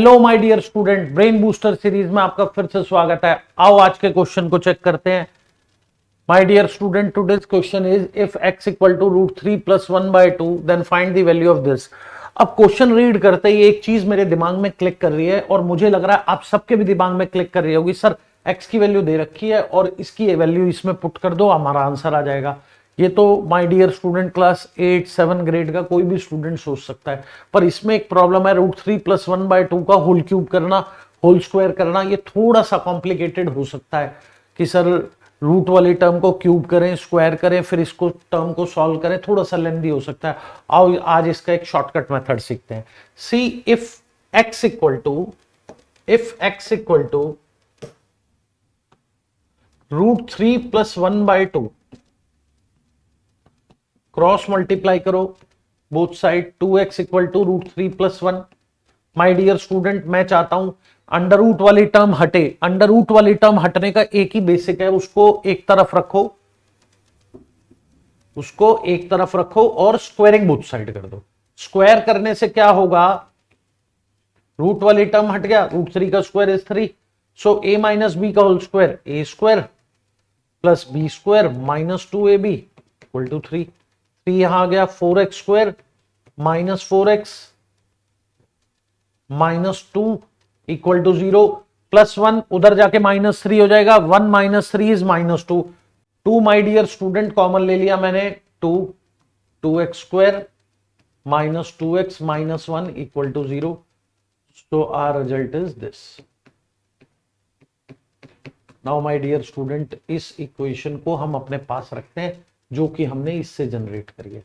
Hello my dear student, brain booster series में आपका फिर से स्वागत है। आओ आज के क्वेश्चन को चेक करते हैं। My dear student, today's question is if x equal to √3 + 1/2 then find the value of this. अब क्वेश्चन रीड करते ही एक चीज मेरे दिमाग में क्लिक कर रही है और मुझे लग रहा है आप सबके भी दिमाग में क्लिक कर रही होगी। सर x की वैल्यू दे रखी है और इसकी वैल्यू इसमें पुट कर दो, हमारा आंसर आ जाएगा। ये तो my dear student class 8 7 grade का कोई भी स्टूडेंट सोच सकता है, पर इसमें एक प्रॉब्लम है। √3 + 1/2 का होल क्यूब करना, होल स्क्वायर करना, ये थोड़ा सा कॉम्प्लिकेटेड हो सकता है कि सर रूट वाली टर्म को क्यूब करें, स्क्वायर करें, फिर इसको टर्म को सॉल्व करें, थोड़ा सा लेंदी हो सकता है। आओ आज इसका एक शॉर्टकट मेथड सीखते हैं। See if x equal to √3 + 1/2, cross multiply करो both side, 2x equal to √3 + 1। My dear student, मैं चाहता हूं अंडर रूट वाली टर्म हटे। अंडर रूट वाली टर्म हटने का एक ही बेसिक है, उसको एक तरफ रखो और स्क्वायरिंग बोथ साइड कर दो। स्क्वायर करने से क्या होगा, रूट वाली टर्म हट गया, √3 का square is 3, so a - b का whole square a² + b² - 2ab = 3। 3 यहां आ गया, 4x² - 4x - 2 = 0, +1 उधर जाके -3 हो जाएगा, 1 - 3 is -2। 2 my dear student common ले लिया मैंने, 2x² - 2x - 1 = 0। So our result is this. Now my dear student, इस इक्वेशन को हम अपने पास रखते हैं जो कि हमने इससे जनरेट करी है।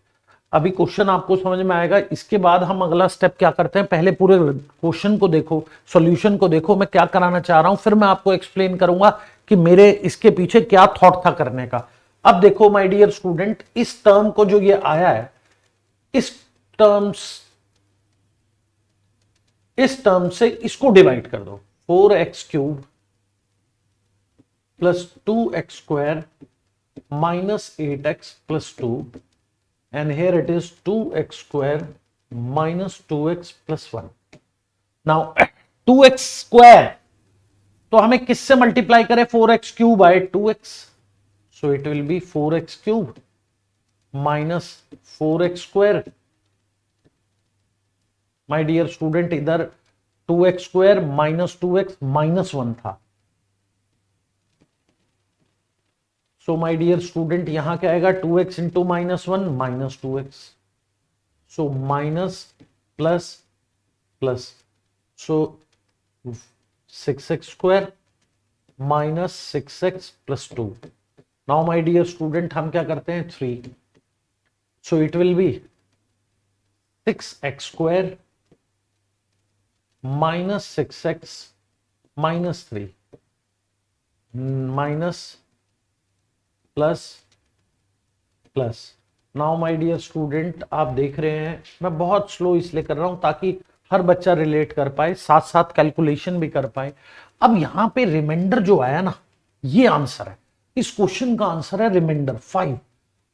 अभी क्वेश्चन आपको समझ में आएगा, इसके बाद हम अगला स्टेप क्या करते हैं। पहले पूरे क्वेश्चन को देखो, सॉल्यूशन को देखो, मैं क्या कराना चाह रहा हूं, फिर मैं आपको एक्सप्लेन करूंगा कि मेरे इसके पीछे क्या थॉट था करने का। अब देखो माय डियर स्टूडेंट, इस टर्म को जो ये आया है, इस टर्म से इसको डिवाइड कर दो। 4x³ + 2x² - 8x + 2, and here it is 2x² - 2x + 1. Now 2x² तो हमें किससे मल्टीप्लाई करें, 4x³ by 2x, so it will be 4x³ - 4x²। My dear student, इधर 2x² - 2x - 1 था, सो माय डियर स्टूडेंट यहां क्या आएगा, 2x × -1 -2x, so minus plus plus, so 6x² - 6x + 2। Now my dear student हम क्या करते हैं, 3, so it will be 6x² - 6x - 3 minus plus plus. Now my dear student, आप देख रहे हैं मैं बहुत स्लो इसलिए कर रहा हूं ताकि हर बच्चा रिलेट कर पाए, साथ साथ कैलकुलेशन भी कर पाए। अब यहां पे रिमाइंडर जो आया ना, ये आंसर है, इस क्वेश्चन का आंसर है रिमाइंडर 5।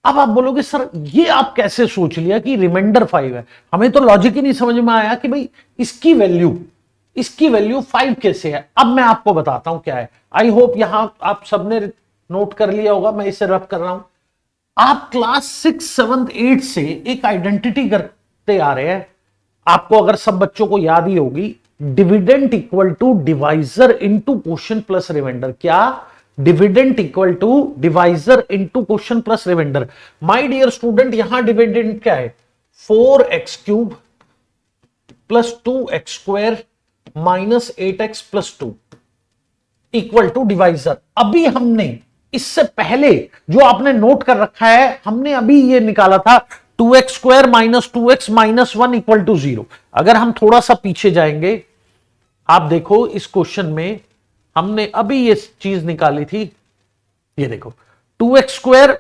अब आप बोलोगे सर ये आप कैसे सोच लिया कि रिमाइंडर 5 है, हमें तो लॉजिक ही नहीं समझ में आया कि भाई इसकी वैल्यू 5 कैसे है। अब मैं आपको बताता हूं क्या है। आई होप यहां आप सबने नोट कर लिया होगा, मैं इसे रब कर रहा हूं। आप क्लास 6 7 8 से एक आइडेंटिटी करते आ रहे हैं, आपको अगर सब बच्चों को याद ही होगी, dividend equal to divisor into quotient plus remainder. क्या, dividend equal to divisor into quotient plus remainder. My dear student, यहां डिविडेंड क्या है, 4x³ + 2x² - 8x + 2 equal to divisor. अभी हमने इससे पहले जो आपने नोट कर रखा है, हमने अभी ये निकाला था 2x² - 2x - 1 = 0। अगर हम थोड़ा सा पीछे जाएंगे, आप देखो इस क्वेश्चन में हमने अभी ये चीज निकाली थी, ये देखो 2x²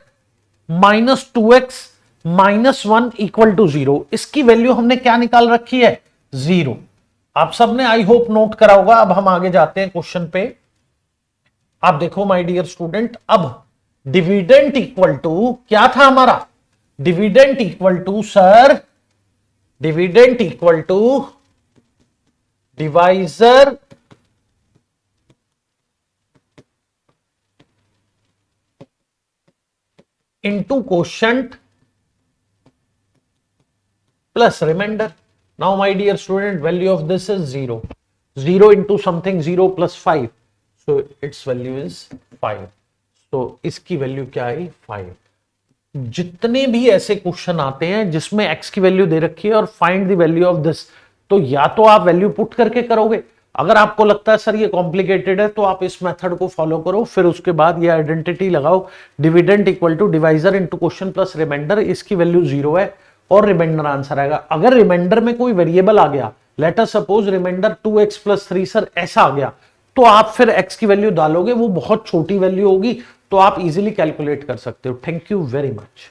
- 2x - 1 = 0। इसकी वैल्यू हमने क्या निकाल रखी है, 0। आप सबने आई होप नोट करा होगा। अब हम आगे जाते हैं क्वेश्चन पे। आप देखो माय डियर स्टूडेंट, अब डिविडेंड इक्वल टू क्या था हमारा, dividend equal to sir, dividend equal to divisor into quotient plus remainder. Now my dear student, value of this is 0. 0 into something 0 plus 5. So its value is 5. So इसकी value क्या आई 5. जितने भी ऐसे question आते हैं जिसमें x की value दे रखी है और find the value of this, तो या तो आप वैल्यू पुट करके करोगे, अगर आपको लगता है सर ये कॉम्प्लिकेटेड है तो आप इस मेथड को फॉलो करो, फिर उसके बाद ये आइडेंटिटी लगाओ, dividend equal to divisor into question plus reminder, इसकी वैल्यू 0 है और रिमाइंडर आंसर आएगा। अगर रिमाइंडर में कोई वेरिएबल आ गया, let us suppose reminder 2x plus 3 sir ऐसा आ गया, तो आप फिर x की वैल्यू डालोगे, वो बहुत छोटी वैल्यू होगी तो आप इजीली कैलकुलेट कर सकते हो। Thank you very much.